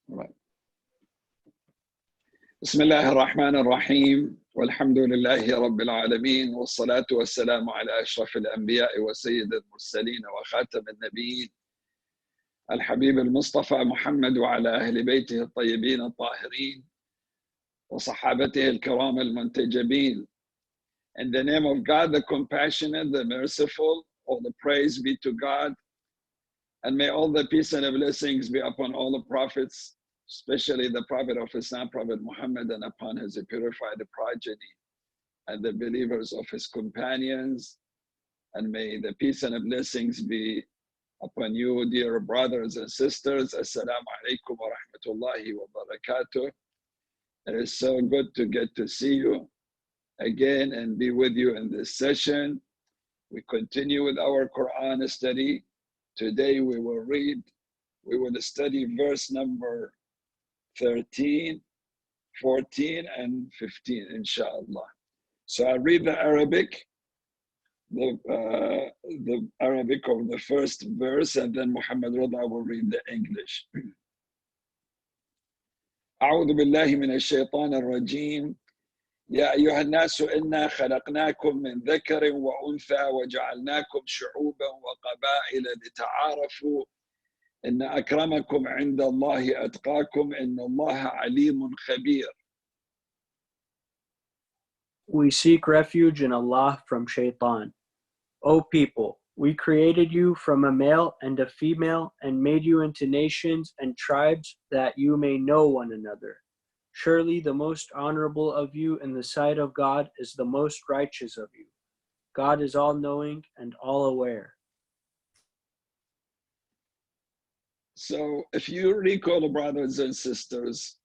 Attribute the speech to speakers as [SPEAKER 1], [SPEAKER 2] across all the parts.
[SPEAKER 1] Right. Bismillah ar-Rahman ar-Rahim. Walhamdulillahi Rabbil Alameen. Wassalatu wassalamu ala ashraf al-anbiya wa sayyid al-mursaleen wa khatam al-nabiyyin. Al-Habib al-Mustafa Muhammad wa ala ahli baytihi al-tayyibin al-tahirin. Wa sahabatihi al-kiram al-muntajabin. In the name of God, the compassionate, the merciful, all the praise be to God. And may all the peace and the blessings be upon all the prophets, especially the Prophet of Islam, Prophet Muhammad, and upon his purified progeny and the believers of his companions. And may the peace and the blessings be upon you, dear brothers and sisters. Assalamu alaikum wa rahmatullahi wa barakatuh. It is so good to get to see you again and be with you in this session. We continue with our Qur'an study. Today we will study verse number 13, 14, and 15, inshallah. So I read the Arabic, the Arabic of the first verse, and then Muhammad Rada will read the English. أعوذ بالله من الشيطان الرجيم. يا أيها الناس إنا خلقناكم من ذكر وأنثى وجعلناكم شعوبا وقبائل لتعارفوا إن أكرمكم عند الله أتقاكم إن الله عليم خبير.
[SPEAKER 2] We seek refuge in Allah from Shaitan. O people, we created you from a male and a female and made you into nations and tribes that you may know one another. Surely the most honorable of you in the sight of God is the most righteous of you. God is all-knowing and all-aware.
[SPEAKER 1] So if you recall, brothers and sisters,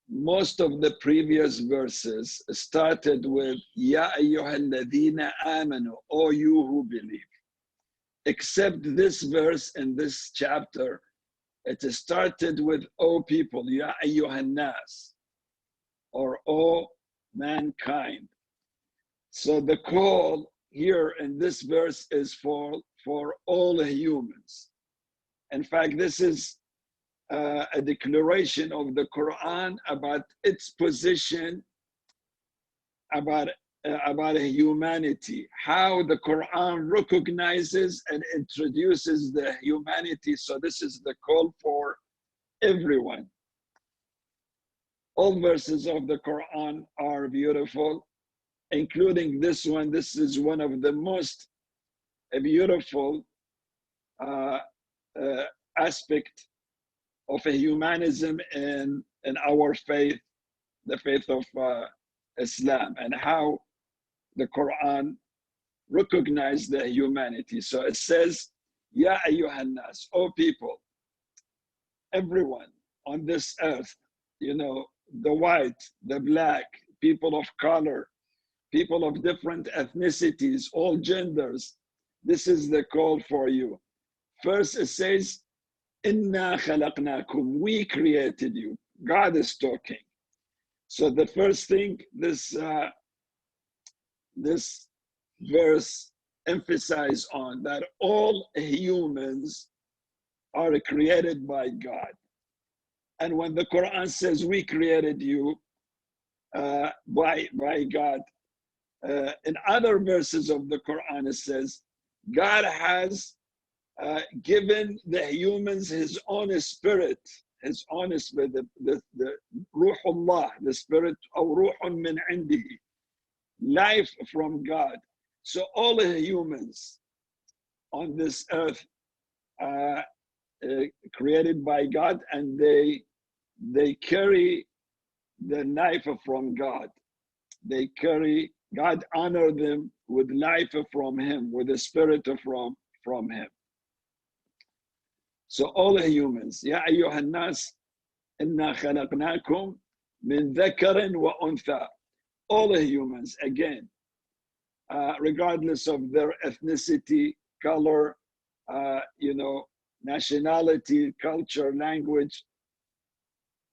[SPEAKER 1] most of the previous verses started with Ya ayyuhal ladhina amanu, O you who believe. Except this verse in this chapter, it started with O people, Ya ayyuhan nas, or O mankind. So the call here in this verse is for all humans. In fact, this is a declaration of the Quran about its position about humanity, how the Quran recognizes and introduces the humanity. So this is the call for everyone. All verses of the Quran are beautiful, including this one. This is one of the most beautiful aspect of a humanism in our faith, the faith of Islam, and how the Quran recognized the humanity. So it says, Ya ayyuhan nas, O people, everyone on this earth, you know, the white, the black, people of color, people of different ethnicities, all genders, this is the call for you. First it says, Inna khalaqnakum, we created you. God is talking. So the first thing this verse emphasizes on, that all humans are created by God. And when the Quran says we created you by God, in other verses of the Quran it says, God has given the humans his own spirit, the Ruhullah, the spirit of Ruhun min indihi, life from God. So all the humans on this earth created by God, and they carry the life from God. They carry, God honor them with life from him, with the spirit from him. So all the humans, Ya ayyuhan nas, inna khalaqnakum min dhakarin wa untha. All the humans, again, regardless of their ethnicity, color, nationality, culture, language,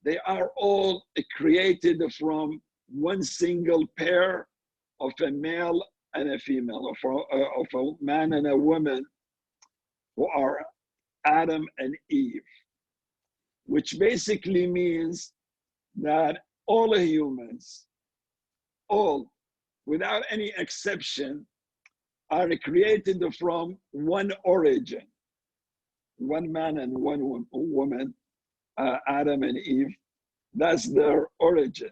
[SPEAKER 1] they are all created from one single pair of a male and a female, of a man and a woman, who are Adam and Eve. which basically means that all humans, all, without any exception, are created from one origin, one man and one woman, Adam and Eve. That's their origin,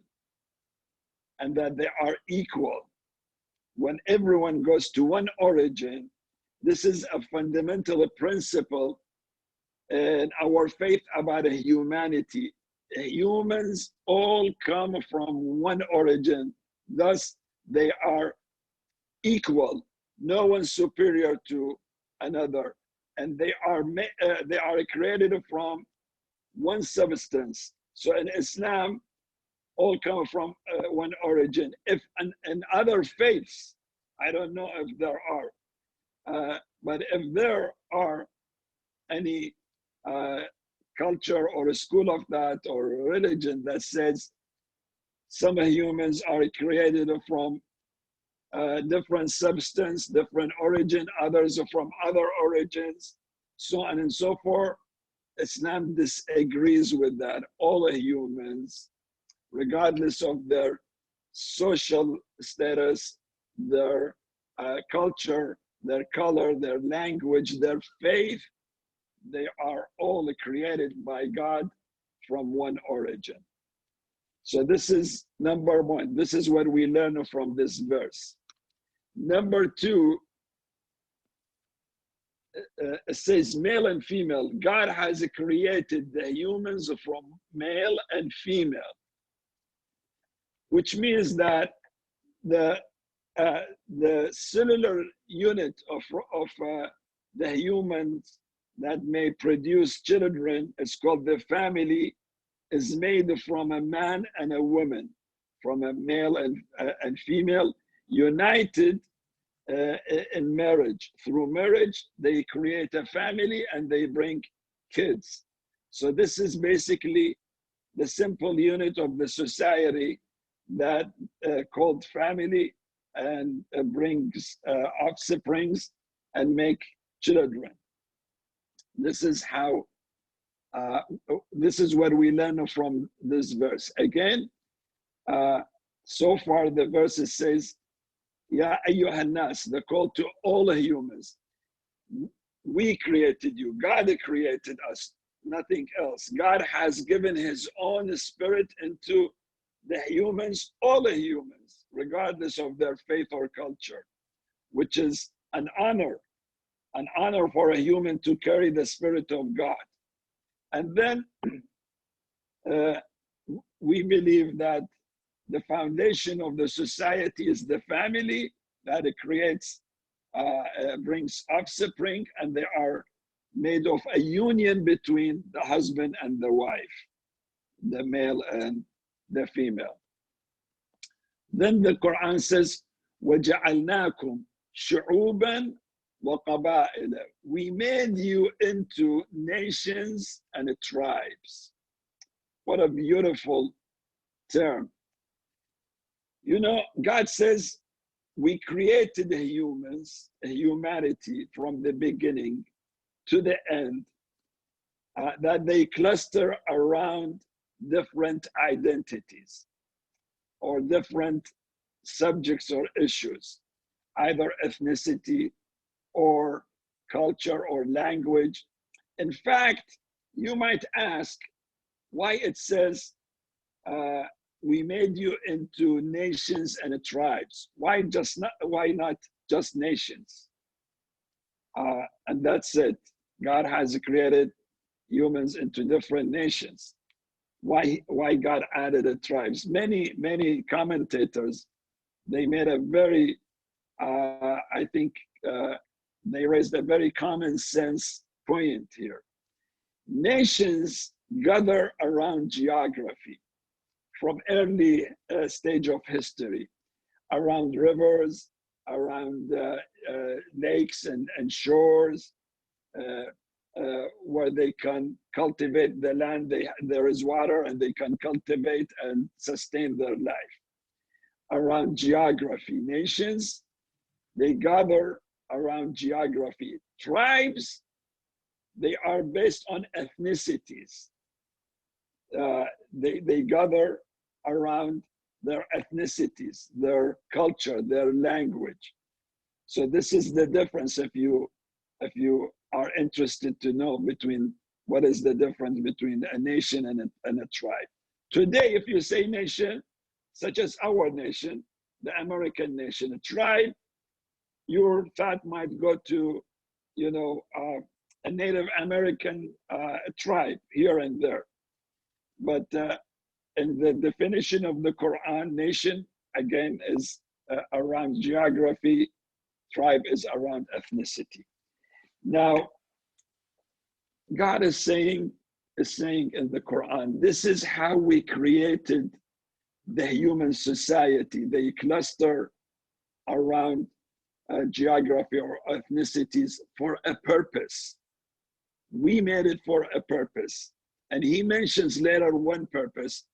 [SPEAKER 1] and that they are equal. When everyone goes to one origin, this is a fundamental principle in our faith about humanity. Humans all come from one origin, thus they are equal. No one superior to another, and they are created from one substance. So in Islam, all come from one origin. If in other faiths, I don't know if there are, but if there are any culture or a school of that or religion that says some humans are created from different substance, different origin, others are from other origins, so on and so forth, Islam disagrees with that. All humans, regardless of their social status, their culture, their color, their language, their faith, they are all created by God from one origin. So this is number one. This is what we learn from this verse. Number two, it says male and female. God has created the humans from male and female, which means that the cellular unit of the humans that may produce children is called the family, is made from a man and a woman, from a male and female, united in marriage. Through marriage, they create a family and they bring kids. So this is basically the simple unit of the society that called family, and brings offsprings and make children. This is how, this is what we learn from this verse. Again, so far the verse says, Ya ayyuhan nas, the call to all humans. We created you, God created us, nothing else. God has given his own spirit into the humans, all humans, regardless of their faith or culture, which is an honor for a human to carry the spirit of God. And then we believe that the foundation of the society is the family, that it creates, brings offspring, and they are made of a union between the husband and the wife, the male and the female. Then the Quran says, وَجَعَلْنَاكُمْ شُعُوبًا وَقَبَائِلَ. We made you into nations and tribes. What a beautiful term. You know, God says we created the humans, humanity from the beginning to the end, that they cluster around different identities or different subjects or issues, either ethnicity or culture or language. In fact, you might ask why it says, we made you into nations and tribes. Why not just nations? And that's it. God has created humans into different nations. Why God added the tribes? Many commentators, they made a very, I think they raised a very common sense point here. Nations gather around geography from early stage of history, around rivers, around lakes and shores, where they can cultivate the land. There is water and they can cultivate and sustain their life. Around geography, nations, they gather around geography. Tribes, they are based on ethnicities. they gather around their ethnicities, their culture, their language. So this is the difference if you are interested to know between what is the difference between a nation and a tribe. Today, if you say nation, such as our nation, the American nation, a tribe, your thought might go to, a Native American tribe here and there. But in the definition of the Quran, nation, again, is around geography, tribe is around ethnicity. Now, God is saying in the Quran, this is how we created the human society. They cluster around geography or ethnicities for a purpose. We made it for a purpose. And he mentions later one purpose,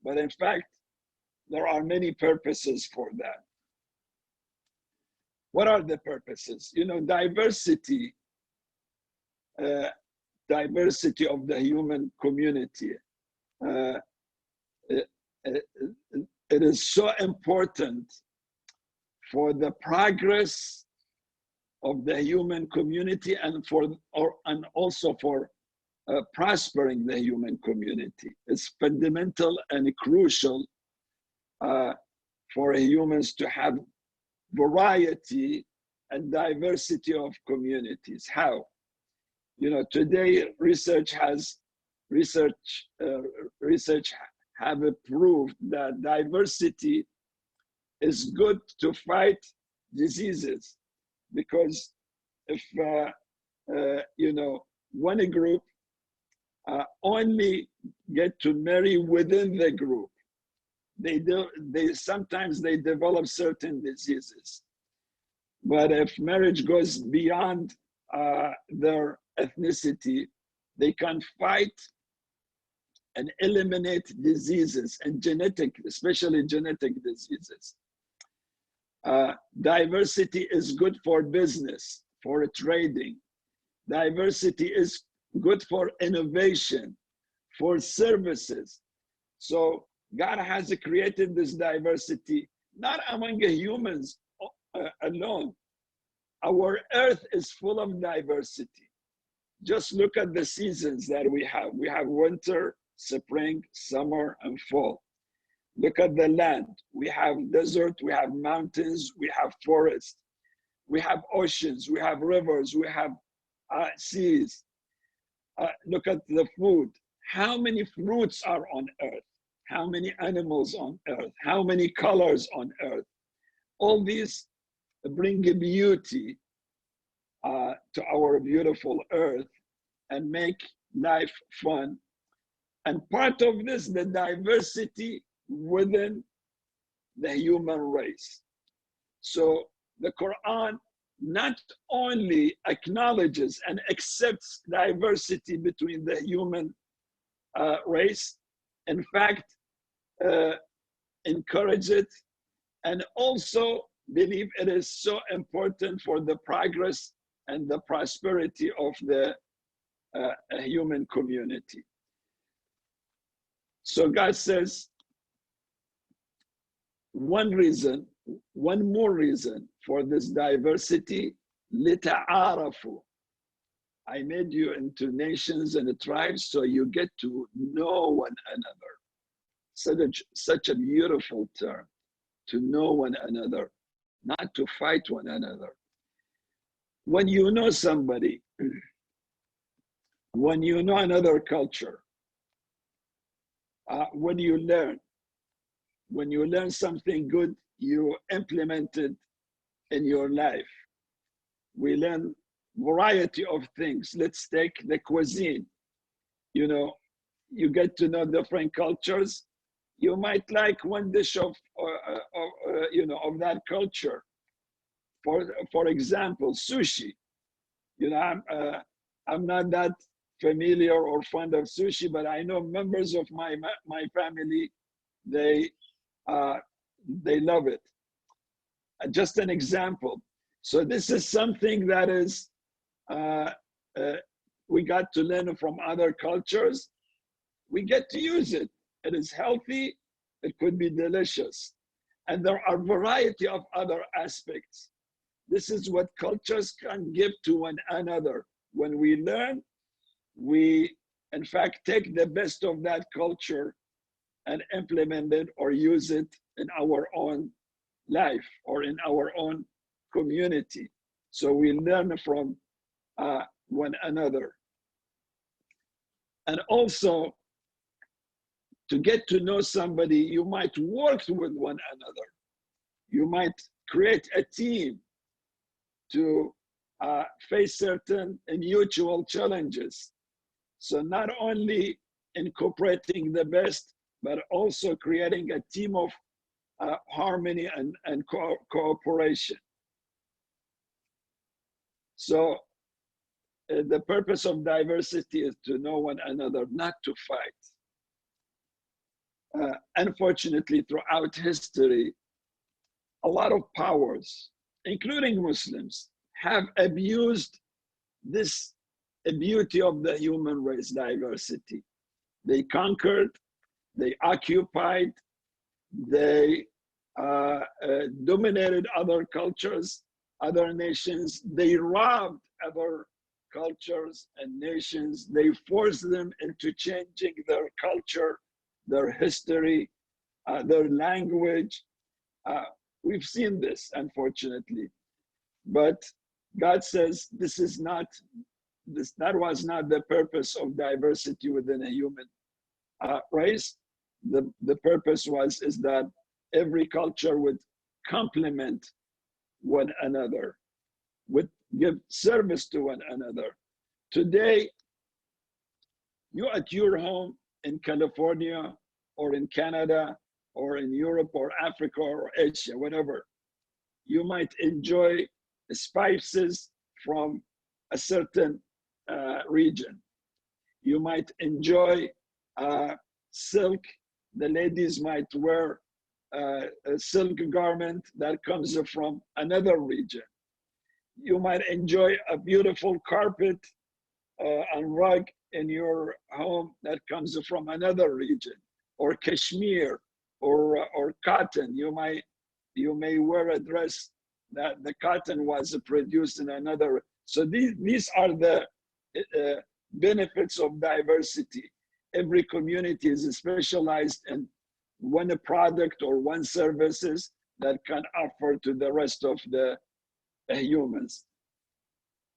[SPEAKER 1] but in fact, there are many purposes for that. What are the purposes? Diversity, diversity of the human community. It is so important for the progress of the human community and also for prospering the human community. It's fundamental and crucial for humans to have variety and diversity of communities. How? Today research have proved that diversity is good to fight diseases, because if one group only get to marry within the group, sometimes they develop certain diseases. But if marriage goes beyond their ethnicity, they can fight and eliminate diseases, and especially genetic diseases. Diversity is good for business, for trading. Diversity is good for innovation, for services. So God has created this diversity, not among humans alone. Our earth is full of diversity. Just look at the seasons that we have. We have winter, spring, summer, and fall. Look at the land. We have desert, we have mountains, we have forests, we have oceans, we have rivers, we have seas. Look at the food. How many fruits are on earth? How many animals on earth? How many colors on earth? All these bring beauty to our beautiful earth and make life fun. And part of this, the diversity within the human race. So the Quran not only acknowledges and accepts diversity between the human race, in fact, encourage it, and also believe it is so important for the progress and the prosperity of the human community. So God says, one more reason for this diversity, لِتَعَارَفُوا. I made you into nations and tribes so you get to know one another. Such a beautiful term, to know one another, not to fight one another. When you know somebody, when you know another culture, when you learn something good, you implement it in your life. We learn variety of things. Let's take the cuisine. You get to know different cultures. You might like one dish of that culture. For example, sushi. I'm not that familiar or fond of sushi, but I know members of my family, they love it. Just an example. So this is something that is we got to learn from other cultures. we get to use it. It is healthy, it could be delicious. And there are a variety of other aspects. This is what cultures can give to one another. When we learn, we in fact take the best of that culture and implement it or use it in our own life or in our own community. So we learn from one another. And also, to get to know somebody, you might work with one another. You might create a team to face certain mutual challenges. So not only incorporating the best, but also creating a team of harmony and cooperation. So the purpose of diversity is to know one another, not to fight. Unfortunately, throughout history, a lot of powers, including Muslims, have abused this beauty of the human race diversity. They conquered, they occupied, they dominated other cultures, other nations. They robbed other cultures and nations. They forced them into changing their culture, their history, their language. We've seen this, unfortunately. But God says that was not the purpose of diversity within a human race. The purpose is that every culture would complement one another, would give service to one another. Today, you at your home in California or in Canada or in Europe or Africa or Asia, whatever, you might enjoy spices from a certain region. You might enjoy silk. The ladies might wear a silk garment that comes from another region. You might enjoy a beautiful carpet and rug in your home that comes from another region, or cashmere, or cotton. You may wear a dress that the cotton was produced in another. So these are the benefits of diversity. Every community is specialized in one product or one services that can offer to the rest of the humans.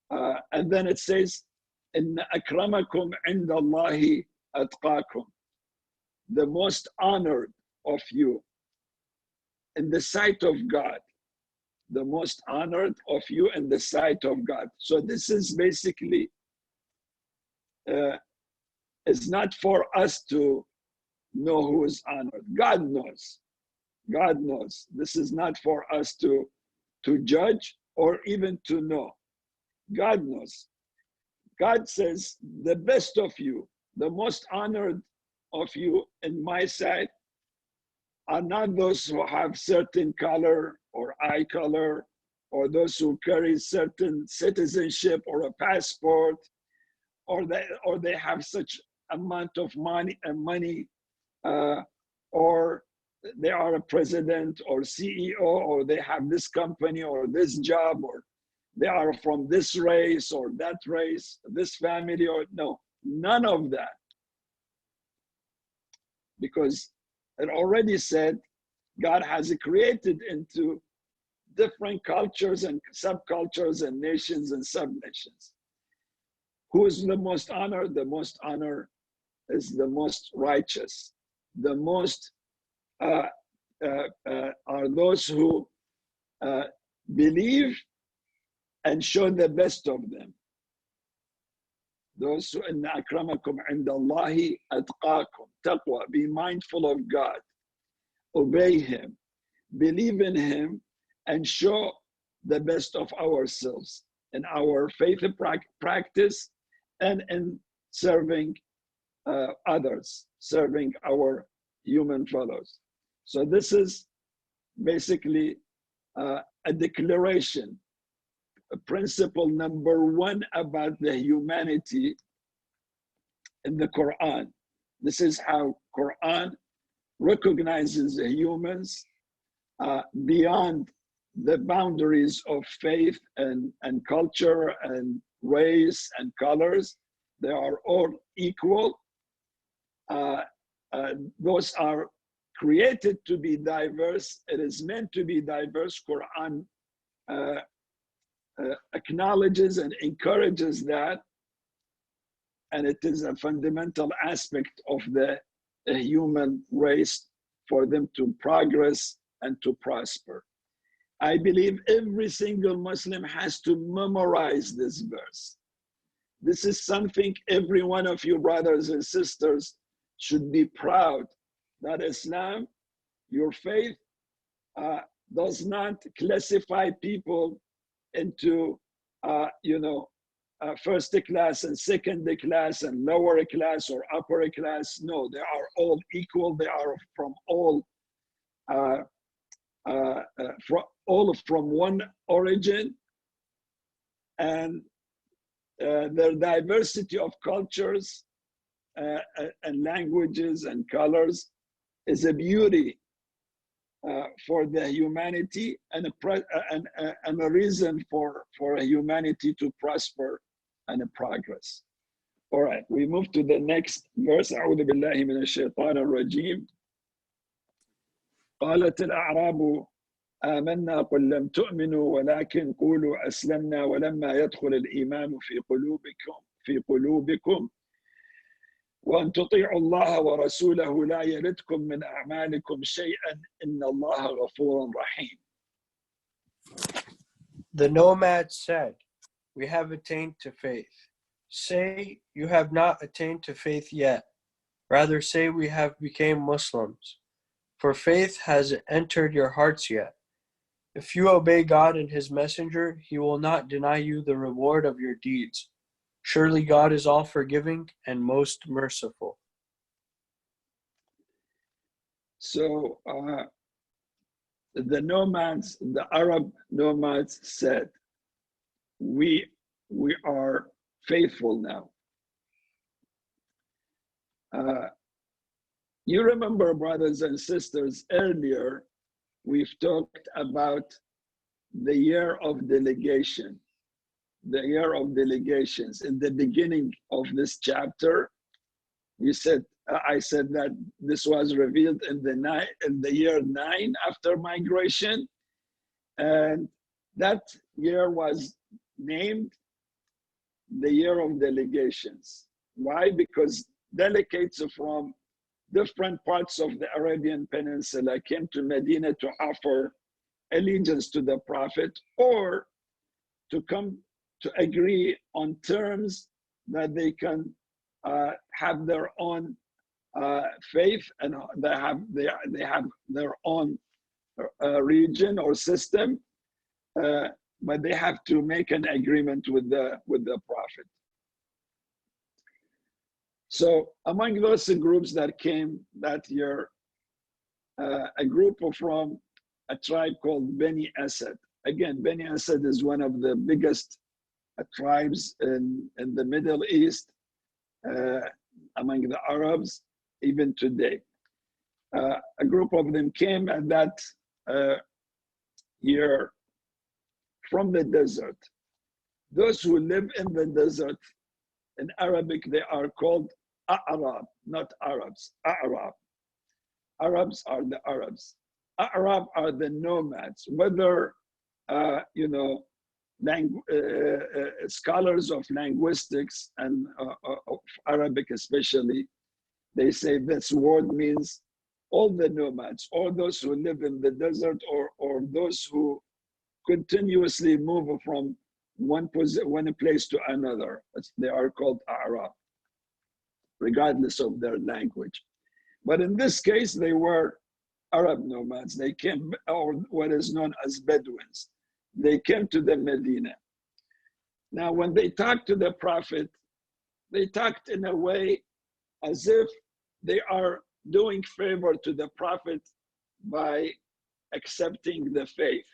[SPEAKER 1] And then it says, "Inna akramakum indallahi atqakum." The most honored of you in the sight of God. The most honored of you in the sight of God. So this is basically, it's not for us to know who is honored. God knows. God knows. This is not for us to judge or even to know. God knows. God says, the best of you, the most honored of you in my sight are not those who have certain color or eye color, or those who carry certain citizenship or a passport, or they have such amount of money, or they are a president or CEO, or they have this company or this job, or they are from this race or that race, this family, or no, none of that. Because it already said God has created into different cultures and subcultures and nations and sub-nations. Who is the most honored? The most honored is the most righteous. The most are those who believe and show the best of them. Those who, inna akramakum indallahi atqakum, taqwa, be mindful of God, obey Him, believe in Him, and show the best of ourselves in our faith practice and in serving others, serving our human fellows. So this is basically a declaration, a principle number one about the humanity in the Qur'an. This is how Qur'an recognizes the humans beyond the boundaries of faith and culture and race and colors. They are all equal. Those are created to be diverse. It is meant to be diverse. Quran acknowledges and encourages that, and it is a fundamental aspect of the human race for them to progress and to prosper. I believe every single Muslim has to memorize this verse. This is something every one of you brothers and sisters should be proud that Islam, your faith, does not classify people into, first class and second class and lower class or upper class. No, they are all equal. They are from all from one origin, and their diversity of cultures and languages and colors is a beauty for the humanity and a reason for humanity to prosper and progress. All right, we move to the next verse. أعوذ بالله من الشيطان الرجيم. قالت الأعراب آمنا قل لم تؤمنوا ولكن قولوا أسلمنا ولما يدخل الإيمان في قلوبكم وأن تطيعوا الله ورسوله لا يلدكم من أعمالكم شيئا إن الله غفور رحيم.
[SPEAKER 2] The Nomads said, "We have attained to faith." Say, "You have not attained to faith yet." Rather say, "We have become Muslims." For faith hasn't entered your hearts yet. If you obey God and His Messenger, He will not deny you the reward of your deeds. Surely God is all forgiving and most merciful.
[SPEAKER 1] So the nomads, the Arab nomads said, we are faithful now. You remember, brothers and sisters, earlier we've talked about the year of delegation. The year of delegations. In the beginning of this chapter, I said that this was revealed in the year 9 after migration, and that year was named the year of delegations. Why? Because delegates from different parts of the Arabian Peninsula came to Medina to offer allegiance to the Prophet, or to come to agree on terms that they can have their own faith, and they have their own region or system, but they have to make an agreement with the Prophet. So among those groups that came that year, a group from a tribe called Bani Asad. Again, Bani Asad is one of the biggest tribes in the Middle East among the Arabs, even today. A group of them came at that year from the desert. Those who live in the desert, in Arabic, they are called A'rab, not Arabs. A'rab. Arabs are the Arabs. A'rab are the nomads, whether, scholars of linguistics and of Arabic especially, they say this word means all the nomads, all those who live in the desert, or those who continuously move from one place to another. They are called Arab, regardless of their language. But in this case, they were Arab nomads. They came, or what is known as Bedouins. They came to the Medina. Now, when they talked to the Prophet, they talked in a way as if they are doing favor to the Prophet by accepting the faith.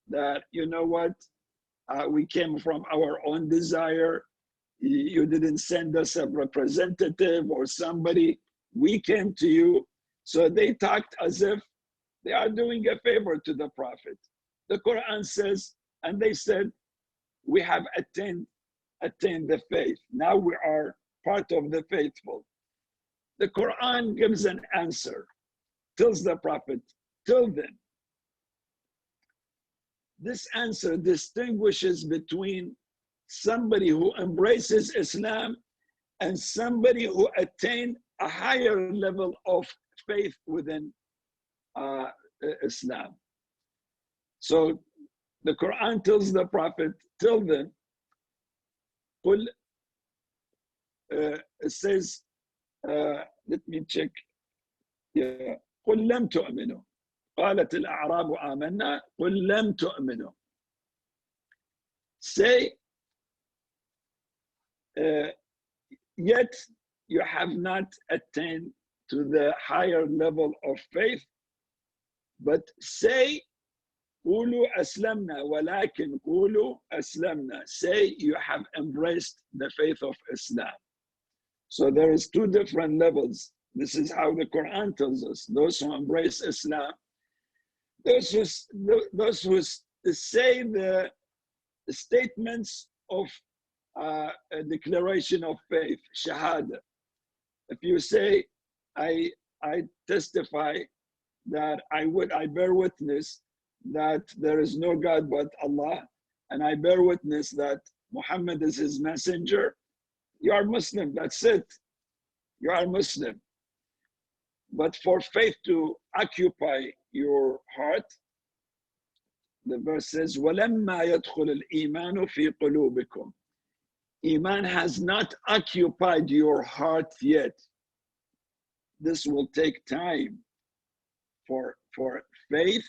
[SPEAKER 1] That, you know what, we came from our own desire, You didn't send us a representative or somebody. We came to you. So they talked as if they are doing a favor to the Prophet. The Quran says, and they said, we have attained the faith. Now we are part of the faithful. The Quran gives an answer, tells the Prophet, tell them. This answer distinguishes between somebody who embraces Islam and somebody who attained a higher level of faith within Islam. So the Quran tells the Prophet, tell them, it says, let me check. Yeah. قل لم تؤمنوا قالت الأعراب آمنا قل لم تؤمنوا. Say, yet you have not attained to the higher level of faith, but say, قولوا أسلمنا ولكن قولوا أسلمنا. Say you have embraced the faith of Islam. So there is two different levels. This is how the Quran tells us. Those who embrace Islam, those who say the statements of a declaration of faith, shahada. If you say, I testify that I bear witness that there is no God but Allah, and I bear witness that Muhammad is his messenger, you are Muslim, that's it. You are Muslim. But for faith to occupy your heart, the verse says, وَلَمَّا يَدْخُلُ الْإِيمَانُ فِي قُلُوبِكُمْ. Iman has not occupied your heart yet. This will take time for faith,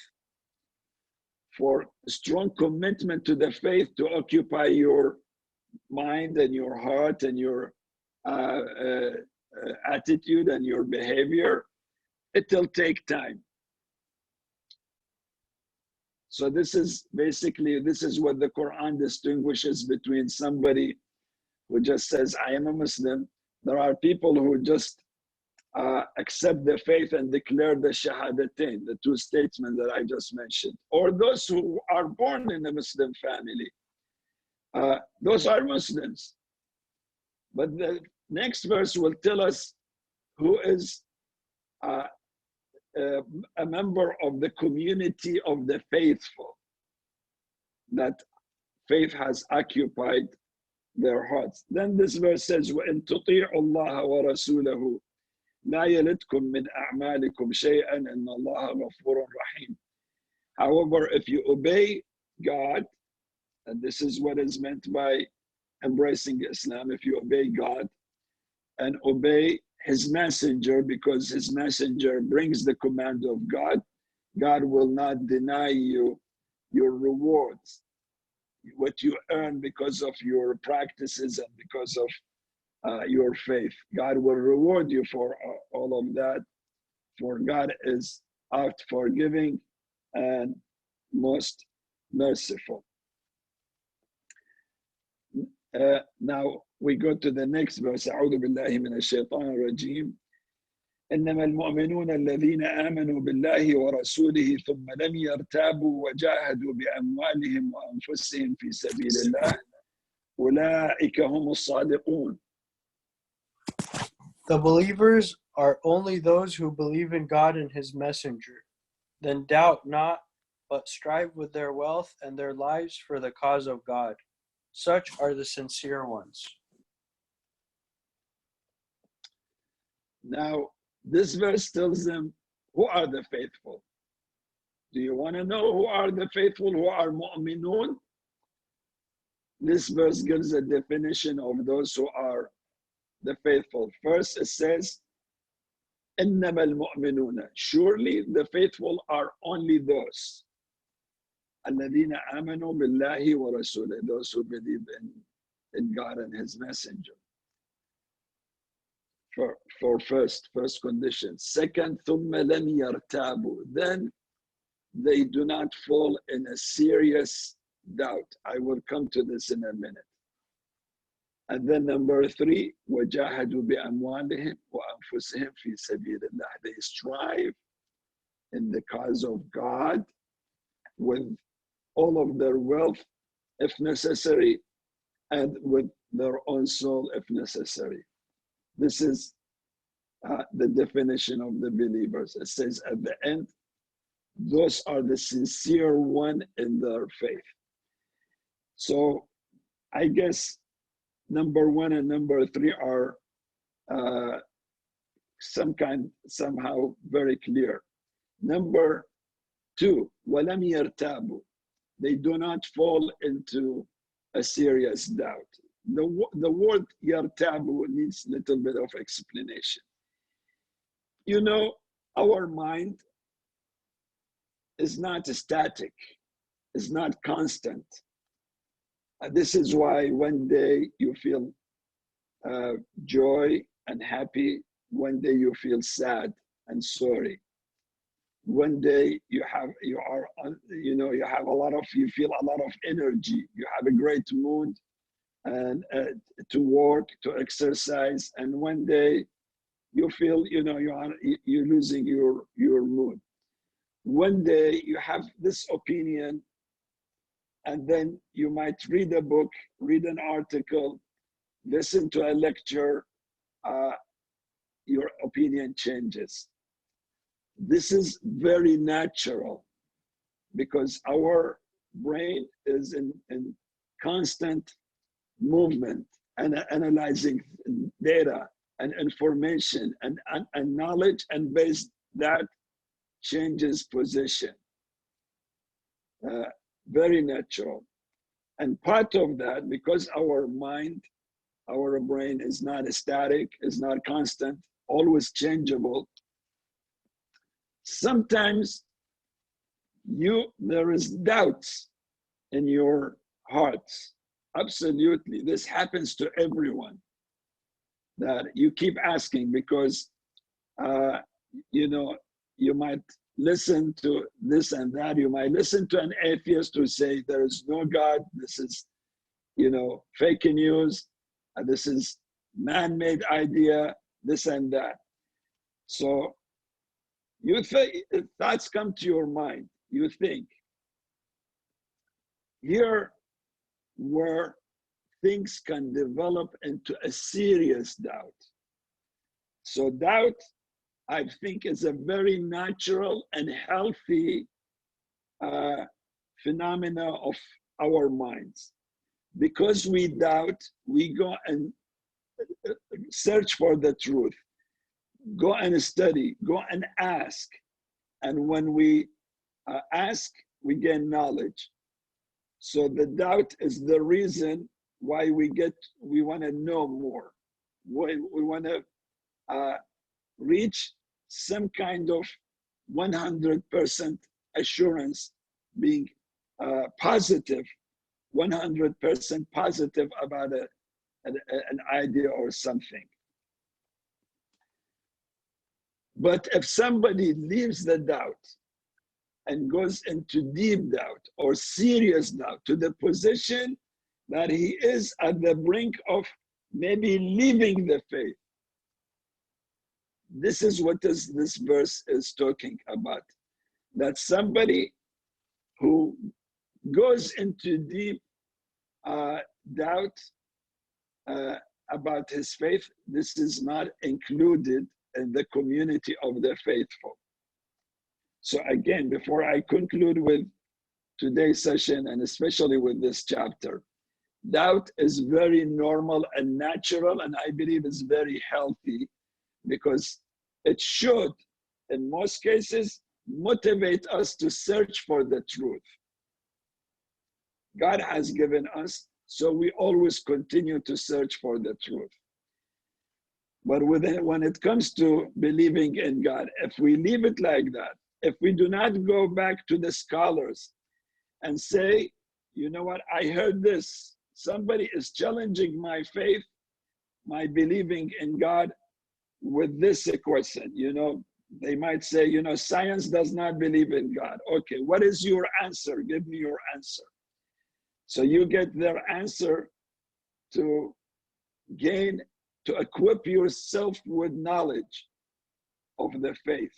[SPEAKER 1] for strong commitment to the faith to occupy your mind and your heart and your attitude and your behavior. It will take time. So this is what the Quran distinguishes between somebody who just says, I am a Muslim. There are people who just accept the faith and declare the shahadatain, the two statements that I just mentioned. Or those who are born in a Muslim family. Those are Muslims. But the next verse will tell us who is a member of the community of the faithful, that faith has occupied their hearts. Then this verse says, وَإِن تُطِيعُوا اللَّهَ وَرَسُولَهُ لَا يَلِدْكُم مِّنْ أَعْمَالِكُمْ شَيْئًا إِنَّ اللَّهَ غَفُورٌ رَحِيمٌ. However, if you obey God, and this is what is meant by embracing Islam, if you obey God and obey his messenger, because his messenger brings the command of God, God will not deny you your rewards, what you earn because of your practices and because of your faith. God will reward you for all of that, for God is out forgiving and most merciful. Now we go to the next verse. أعوذ بالله من الشيطان الرجيم. إنما المؤمنون الذين آمنوا بالله ورسوله ثم لم يرتابوا وجاهدوا بأموالهم وأنفسهم في سبيل الله أولئك هم الصادقون.
[SPEAKER 2] The believers are only those who believe in God and his messenger. Then doubt not, but strive with their wealth and their lives for the cause of God. Such are the sincere ones.
[SPEAKER 1] Now, this verse tells them, who are the faithful? Do you want to know who are the faithful, who are mu'minun? This verse gives a definition of those who are the faithful. First, it says, إِنَّمَا الْمُؤْمِنُونَ. Surely the faithful are only those. الَّذِينَ آمَنُوا بِاللَّهِ وَرَسُولِهِ. Those who believe in God and his messenger. For first condition. Second, ثُمَّ لَمْ يَرْتَابُوا. Then they do not fall in a serious doubt. I will come to this in a minute. And then number 3, وَجَاهَدُوا بِأَمْوَالِهِمْ وَأَنفُسِهِمْ فِي سَبِيلِ اللَّهِ. They strive in the cause of God with all of their wealth, if necessary, and with their own soul, if necessary. This is the definition of the believers. It says at the end, those are the sincere one in their faith. So I guess number 1 and number 3 are somehow very clear. Number 2, وَلَمْ يَرْتَابُوا. They do not fall into a serious doubt. The word يَرْتَابُوا needs a little bit of explanation. You know, our mind is not static, it's not constant. This is why one day you feel joy and happy, one day you feel sad and sorry. One day you feel a lot of energy, you have a great mood and to work, to exercise, and one day you feel you're losing your mood. One day you have this opinion, and then you might read a book, read an article, listen to a lecture, your opinion changes. This is very natural because our brain is in constant movement and analyzing data and information and knowledge, and based that changes position. Very natural. And part of that, because our mind, our brain is not static, is not constant, always changeable. Sometimes there is doubts in your hearts. Absolutely, this happens to everyone. That you keep asking because you might listen to this and that. You might listen to an atheist who say there is no God. This is, fake news. This is man-made idea. This and that. So you think thoughts come to your mind. You think here where things can develop into a serious doubt. So doubt, I think, is a very natural and healthy phenomena of our minds. Because we doubt, we go and search for the truth, go and study, go and ask. And when we ask, we gain knowledge. So the doubt is the reason why we want to know more. We want to reach some kind of 100% assurance, being positive, 100% positive about an idea or something. But if somebody leaves the doubt and goes into deep doubt or serious doubt to the position that he is at the brink of maybe leaving the faith, this is what this verse is talking about. That somebody who goes into deep doubt about his faith, this is not included in the community of the faithful. So again, before I conclude with today's session, and especially with this chapter, doubt is very normal and natural, and I believe is very healthy, because it should, in most cases, motivate us to search for the truth. God has given us, so we always continue to search for the truth. But when it comes to believing in God, if we leave it like that, if we do not go back to the scholars and say, you know what, I heard this, somebody is challenging my faith, my believing in God, with this question, they might say, science does not believe in God. Okay, what is your answer? Give me your answer. So you get their answer to gain, to equip yourself with knowledge of the faith.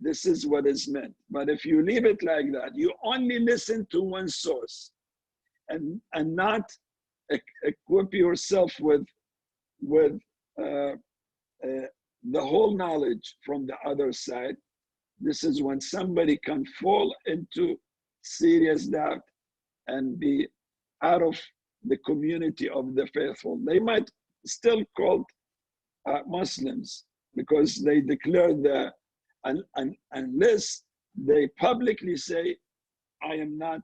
[SPEAKER 1] This is what is meant. But if you leave it like that, you only listen to one source and not equip yourself with the whole knowledge from the other side, this is when somebody can fall into serious doubt and be out of the community of the faithful. They might still call Muslims because they declare unless they publicly say, I am not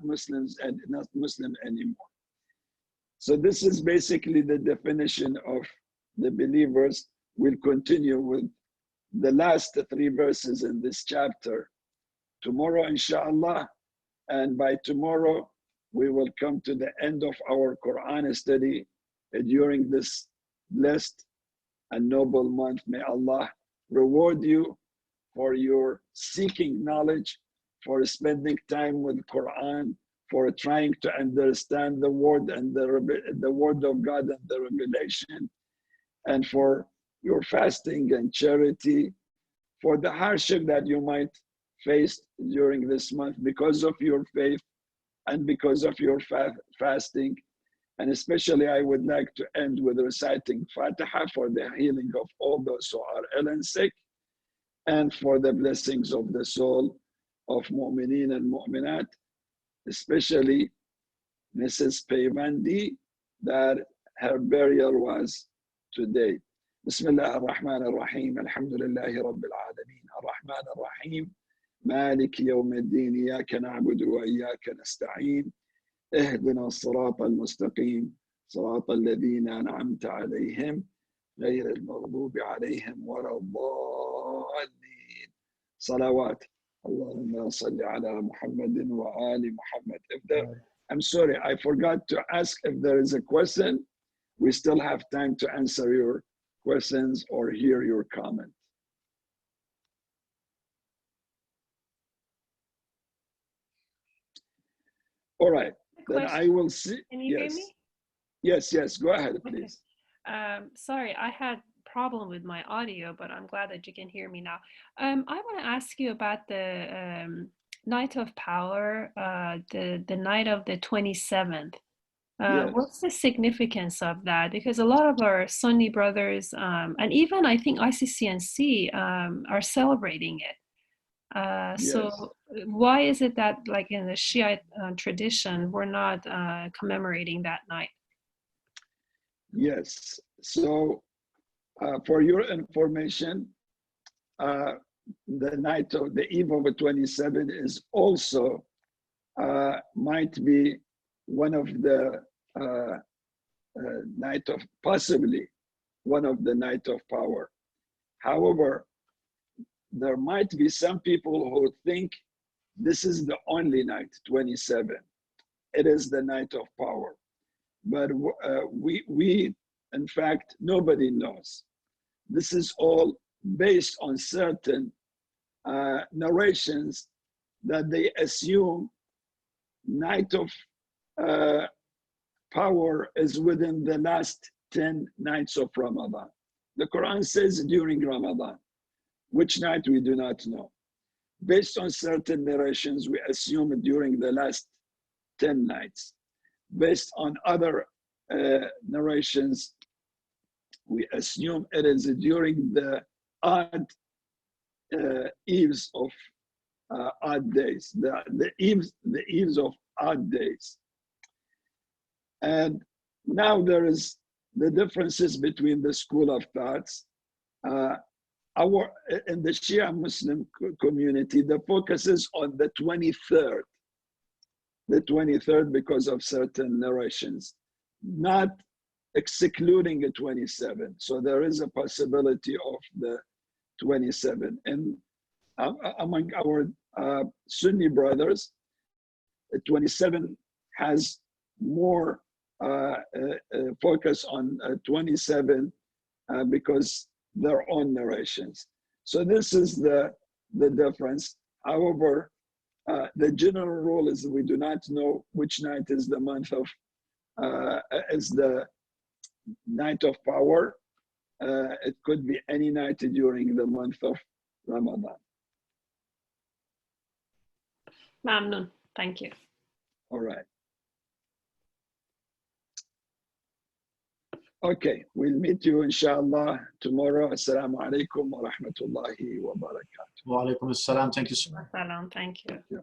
[SPEAKER 1] Muslims and not Muslim anymore. So this is basically the definition of the believers. We'll continue with the last 3 verses in this chapter tomorrow, inshallah. And by tomorrow, we will come to the end of our Qur'an study during this blessed and noble month. May Allah reward you for your seeking knowledge, for spending time with Qur'an, for trying to understand the word and the word of God and the revelation, and for your fasting and charity, for the hardship that you might face during this month because of your faith and because of your fasting. And especially I would like to end with reciting Fatiha for the healing of all those who are ill and sick, and for the blessings of the soul of Mu'mineen and Mu'minat, especially Mrs. Payvandi, that her burial was today. Bismillah ar-Rahman ar-Rahim, alhamdulillahi rabbil alameen, ar-Rahman ar-Rahim, مالك يوم الدين إياك نعبد وإياك نستعين اهدنا الصراط المستقيم صراط الذين أنعمت عليهم غير المغضوب عليهم ولا الضالين. صلوات. اللهم صل على محمد وآل محمد. I'm sorry, I forgot to ask if there is a question. We still have time to answer your questions or hear your comment. All right, then I will see.
[SPEAKER 3] Can you hear me?
[SPEAKER 1] Yes, go ahead, please.
[SPEAKER 3] Okay. Sorry, I had problem with my audio, but I'm glad that you can hear me now. I want to ask you about the night of power, the night of the 27th.
[SPEAKER 1] Yes.
[SPEAKER 3] What's the significance of that? Because a lot of our Sunni brothers, and even I think ICCNC are celebrating it.
[SPEAKER 1] Yes.
[SPEAKER 3] So why is it that, like in the Shiite tradition, we're not commemorating that night?
[SPEAKER 1] Yes. So for your information, the night of the eve of the 27th is also might be one of the night of, possibly one of the night of power. However, there might be some people who think this is the only night, 27. It is the night of power. But we, in fact, nobody knows. This is all based on certain narrations that they assume night of power is within the last 10 nights of Ramadan. The Quran says during Ramadan. Which night we do not know. Based on certain narrations, we assume during the last 10 nights. Based on other narrations, we assume it is during the odd eves of odd days, the eves of odd days. And now there is the differences between the school of thoughts. In the Shia Muslim community, the focus is on the 23rd. The 23rd because of certain narrations, not excluding a 27. So there is a possibility of the 27. And among our Sunni brothers, the 27 has more focus on 27 because their own narrations. So this is the difference. However, the general rule is we do not know which night is the month of is the night of power. It could be any night during the month of Ramadan.
[SPEAKER 3] Mamnun. Thank you.
[SPEAKER 1] All right. Okay, we'll meet you inshallah tomorrow. Assalamu alaikum wa rahmatullahi wa barakatuh.
[SPEAKER 4] Wa alaikum assalam. Thank you so much.
[SPEAKER 3] Salam. Thank you.
[SPEAKER 1] Yeah.